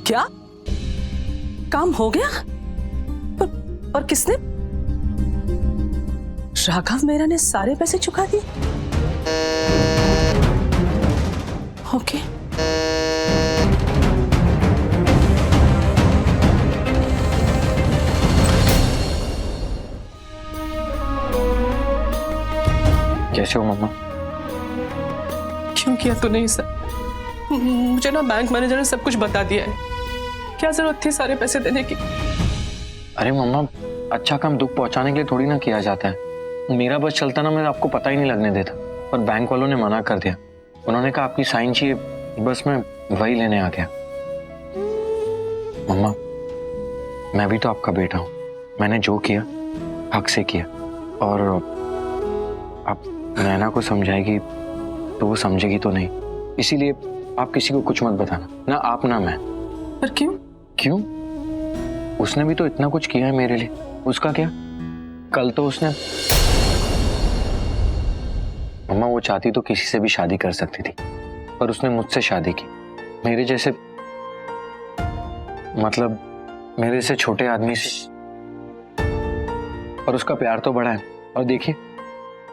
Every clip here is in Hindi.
क्या काम हो गया? और किसने? राघव मेहरा ने सारे पैसे चुका दिए। ओके। कैसे हो मम्मा? क्यों किया तूने ये सब? मुझे ना बैंक मैनेजर ने सब कुछ बता दिया है। क्या जरूरत थी सारे पैसे देने की? अरे मम्मा, अच्छा काम दुख पहुंचाने के लिए थोड़ी ना किया जाता है। मेरा बस चलता ना, मैं आपको पता ही नहीं लगने देता, पर बैंक वालों ने मना कर दिया। उन्होंने कहा आपकी साइन चाहिए, बस मैं वही लेने आ गया। मम्मा, मैं भी तो आपका बेटा हूँ। मैंने जो किया हक से किया, और आप नैना को समझाएगी तो वो समझेगी तो नहीं, इसीलिए आप किसी को कुछ मत बताना, ना आप ना मैं। पर क्यों? क्यों? उसने भी तो इतना कुछ किया है मेरे लिए। उसका क्या? कल तो उसने, मम्मा वो चाहती तो किसी से भी शादी कर सकती थी, पर उसने मुझसे शादी की। मेरे जैसे, मतलब मेरे से छोटे आदमी से। और उसका प्यार तो बड़ा है, और देखिए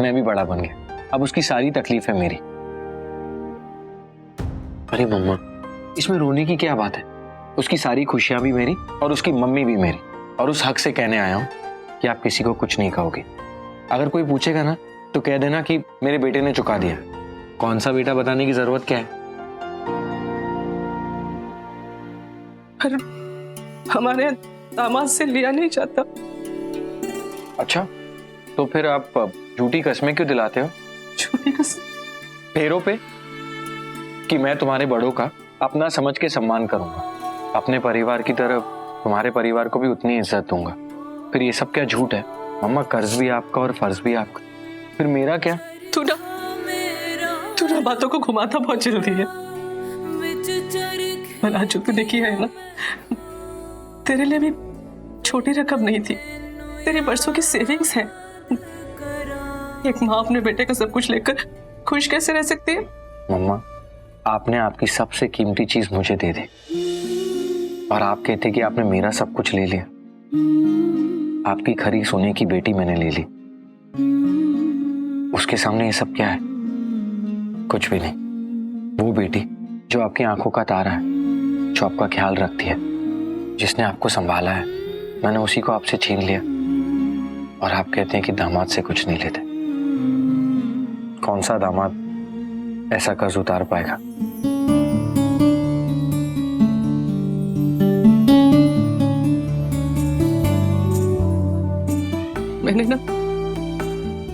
मैं भी बड़ा बन गया। अब उसकी सारी तकलीफ है मेरी। अरे मम्मा, इसमें रोने की क्या बात है? उसकी सारी खुशियां भी मेरी और उसकी मम्मी भी मेरी। और उस हक से कहने आया हूं कि आप किसी को कुछ नहीं कहोगे। अगर कोई पूछेगा ना तो कह देना कि मेरे बेटे ने चुका दिया। कौन सा बेटा बताने की जरूरत क्या है? पर हमारे दामाद से लिया नहीं जाता। अच्छा, तो फिर आप झूठी कस्में क्यों दिलाते हो? झूठी कसम? फेरों पे कि मैं तुम्हारे बड़ों का अपना समझ के सम्मान करूंगा, अपने परिवार की तरह तुम्हारे परिवार को भी उतनी इज्जत दूंगा। फिर ये सब क्या झूठ है? मम्मा, कर्ज भी आपका और फर्ज भी आपका, फिर मेरा क्या? तू ना बातों को घुमाता बहुत जल्दी है। पर आज जो तूने किया है ना, तेरे लिए भी छोटी रकम नहीं थी। तेरी बरसों की सेविंग्स है। एक माँ अपने बेटे का सब कुछ लेकर खुश कैसे रह सकती है? मम्मा, आपने आपकी सबसे कीमती चीज मुझे दे दी, और आप कहते कि आपने मेरा सब कुछ ले लिया। आपकी खरी सोने की बेटी मैंने ले ली। उसके सामने ये सब क्या है? कुछ भी नहीं। वो बेटी जो आपकी आंखों का तारा है, जो आपका ख्याल रखती है, जिसने आपको संभाला है, मैंने उसी को आपसे छीन लिया। और आप कहते हैं कि दामाद से कुछ नहीं लेते। कौन सा दामाद ऐसा कर्ज उतार पाएगा? मैंने ना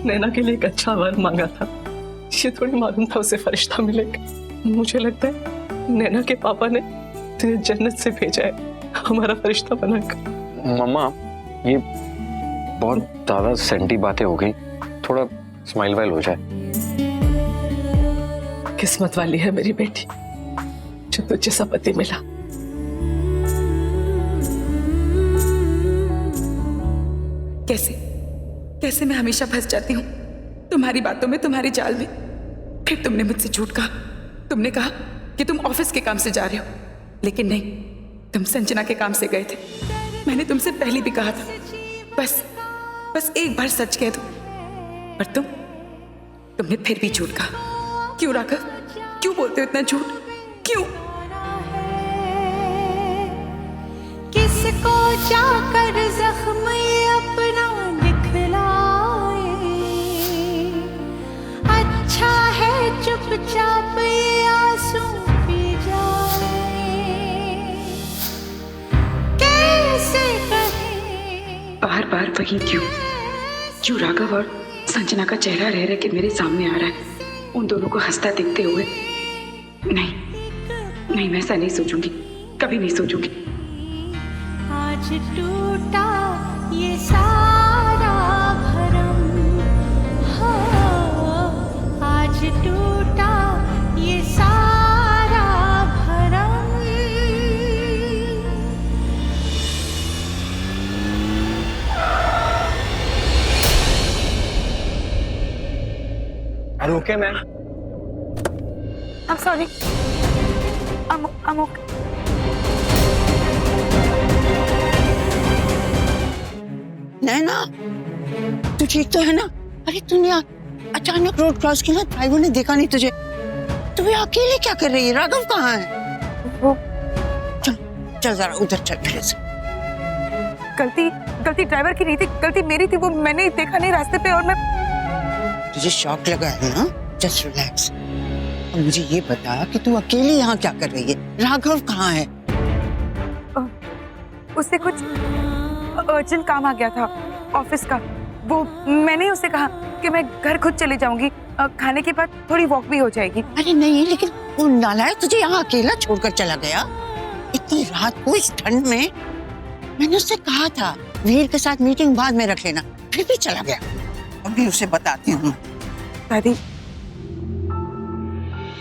नैना के लिए एक अच्छा वर मांगा था। ये थोड़ी मालूम था उसे फरिश्ता मिलेगा। मुझे लगता है नैना के पापा ने तुझे जन्नत से भेजा है हमारा फरिश्ता बनाकर। मम्मा, ये बहुत ज्यादा सेंटी बातें हो गई, थोड़ा स्माइल वाइल हो जाए। किस्मत वाली है मेरी बेटी जो तुझे सा पति मिला। कैसे मैं हमेशा फंस जाती हूँ तुम्हारी बातों में, तुम्हारी जाल में। फिर तुमने मुझसे झूठ कहा। तुमने कहा कि तुम ऑफिस के काम से जा रहे हो, लेकिन नहीं, तुम संजना के काम से गए थे। मैंने तुमसे पहले भी कहा था बस एक बार सच कह दो, पर तुमने फिर भी झूठ कहा। क्यों राघव, क्यों बोलते हो इतना झूठ? क्यों? किसको जाकर जख्म अपना दिखलाए, अच्छा है चुपचाप ये आंसू पी जाए। कैसे कहे बार बार वही क्यों राघव और संजना का चेहरा रह रह के मेरे सामने आ रहा है, उन दोनों को हंसता दिखते हुए। नहीं, मैं ऐसा नहीं सोचूंगी, कभी नहीं सोचूंगी। आज टूटा ये सारा भरम, हो आज टूटा ये सारा भरम। अरे okay ma'am, I'm sorry. I'm okay. है ना, तू ठीक तो है ना? अरे तूने अचानक रोड क्रॉस किया, ड्राइवर ने देखा नहीं तुझे। तू भी अकेले क्या कर रही है? राघव कहाँ है? वो चल चल जरा उधर चल मेरे से। गलती ड्राइवर की नहीं थी, गलती मेरी थी। वो मैंने देखा नहीं रास्ते पे और मैं। तुझे शॉक लगा है ना? Just relax. अब मुझे ये बता कि तू अकेले यहाँ क्या कर रही है? राघव कहाँ है? उससे कुछ अर्जेंट काम आ गया था ऑफिस का। वो मैंने उससे कहा कि मैं घर खुद चली जाऊंगी, खाने के बाद थोड़ी वॉक भी हो जाएगी। अरे नहीं, लेकिन वो नालायक तुझे यहाँ अकेला छोड़कर चला गया इतनी रात को इस ठंड में। मैंने उससे कहा था वीर के साथ मीटिंग बाद में रख लेना, फिर भी चला गया। अभी उसे बताती हूँ। दादी,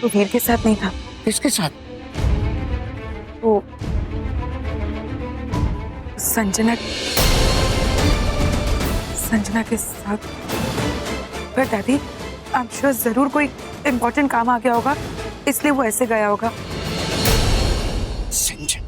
वो वीर के साथ नहीं था। किसके साथ? वो संजना के साथ। पर दादी, आई एम श्योर जरूर कोई इम्पोर्टेंट काम आ गया होगा, इसलिए वो ऐसे गया होगा। संजय,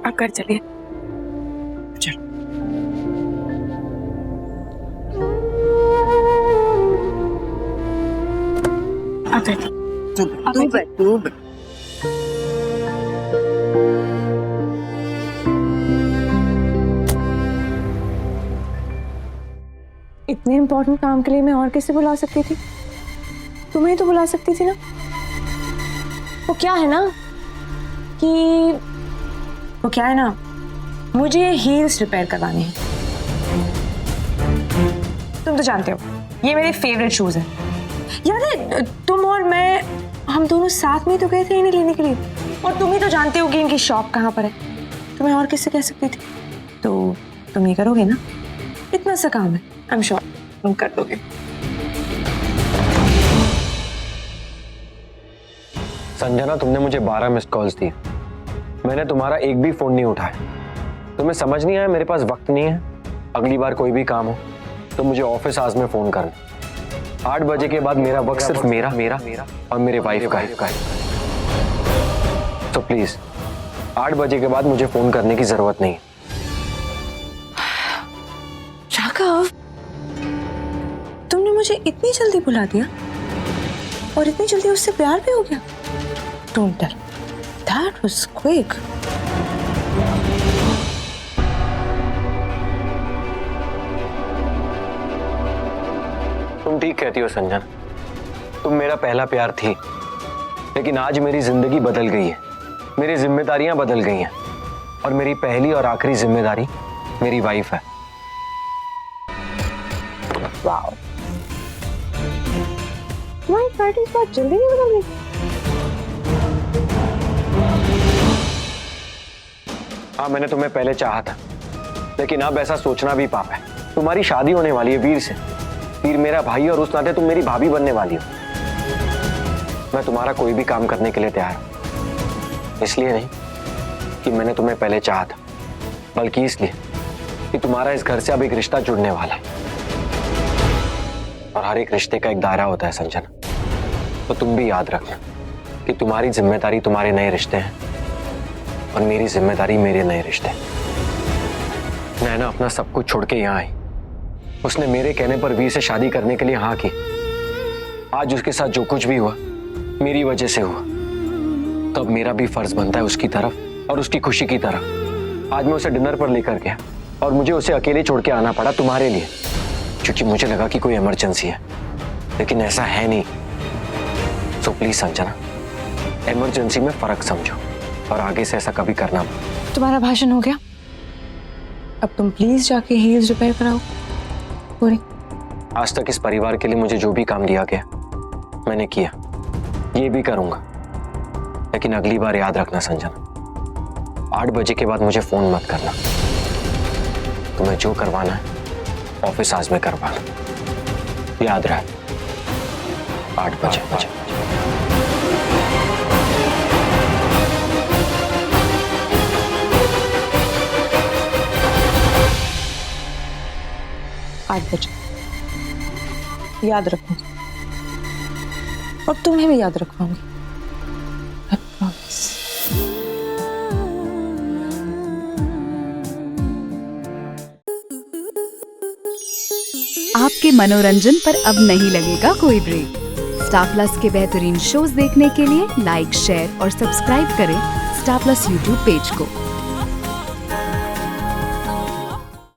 आप घर चलिए। चल। आप बैठिए। तू बैठ। इतने इम्पोर्टेंट काम के लिए मैं और किसे बुला सकती थी? तुम्हें तो बुला सकती थी ना। वो क्या है ना मुझे हील्स रिपेयर करवाने हैं। तुम तो जानते हो ये मेरे फेवरेट शूज हैं। याद है तुम और मैं, हम दोनों साथ में तो गए थे इन्हें लेने के लिए। और तुम ही तो जानते हो कि इनकी शॉप कहाँ पर है। तो मैं और किससे कह सकती थी? तो तुम ये करोगे ना? इतना सा काम है, आई एम श्योर तुम कर दोगे। संजना, तुमने मुझे 12 मिस्ड कॉल्स दिए, मैंने तुम्हारा एक भी फोन नहीं उठाया। तुम्हें समझ नहीं आया मेरे पास वक्त नहीं है? अगली बार कोई भी काम हो तो मुझे ऑफिस आवर्स में फोन करना। 8 बजे के बाद मेरा वक्त सिर्फ मेरा और मेरे वाइफ का है। तो प्लीज 8 बजे के बाद मुझे फोन करने की जरूरत नहीं है। राघव, तुमने मुझे इतनी जल्दी बुला दिया और इतनी जल्दी उससे प्यार भी हो गया। Don't tell. That was quick. तुम ठीक कहती हो संजना, तुम मेरा पहला प्यार थी, लेकिन आज मेरी जिंदगी बदल गई है, मेरी जिम्मेदारियां बदल गई हैं और मेरी पहली और आखिरी जिम्मेदारी मेरी वाइफ है। Wow. तुम्हारी प्रायोरिटीज बहुत जल्दी नहीं बदल गई। हाँ, मैंने तुम्हें पहले चाहा था, लेकिन अब ऐसा सोचना भी पाप है। तुम्हारी शादी होने वाली है वीर से। वीर मेरा भाई और उस नाते तुम मेरी भाभी बनने वाली हो। मैं तुम्हारा कोई भी काम करने के लिए तैयार हूं। इसलिए नहीं कि मैंने तुम्हें पहले चाहा था, बल्कि इसलिए कि तुम्हारा इस घर से अब एक रिश्ता जुड़ने वाला है और हर एक रिश्ते का एक दायरा होता है संजना। तो तुम भी याद रखना कि तुम्हारी जिम्मेदारी तुम्हारे नए रिश्ते हैं और मेरी जिम्मेदारी मेरे नए रिश्ते। नैना अपना सब कुछ छोड़ के यहाँ आई। उसने मेरे कहने पर वीर से शादी करने के लिए हाँ की। आज उसके साथ जो कुछ भी हुआ मेरी वजह से हुआ। तो अब मेरा भी फर्ज बनता है उसकी तरफ और उसकी खुशी की तरफ। आज मैं उसे डिनर पर लेकर गया और मुझे उसे अकेले छोड़ के आना पड़ा तुम्हारे लिए, क्योंकि मुझे लगा कि कोई इमरजेंसी है, लेकिन ऐसा है नहीं। सो प्लीज संजना, इमरजेंसी में फर्क समझो और आगे से ऐसा कभी करना मत। तुम्हारा भाषण हो गया, अब तुम प्लीज जाके हील्स रिपेयर कराओ। पूरी आज तक इस परिवार के लिए मुझे जो भी काम दिया गया मैंने किया, ये भी करूंगा, लेकिन अगली बार याद रखना संजना, 8 बजे के बाद मुझे फोन मत करना। तुम्हें जो करवाना है ऑफिस आज में करवाना, याद रहे 8 बजे। याद रखूंगी और तुम्हें भी याद रखवाऊंगी। I promise. आपके मनोरंजन पर अब नहीं लगेगा कोई ब्रेक। स्टार प्लस के बेहतरीन शोज देखने के लिए लाइक, शेयर और सब्सक्राइब करें स्टार प्लस यूट्यूब पेज को।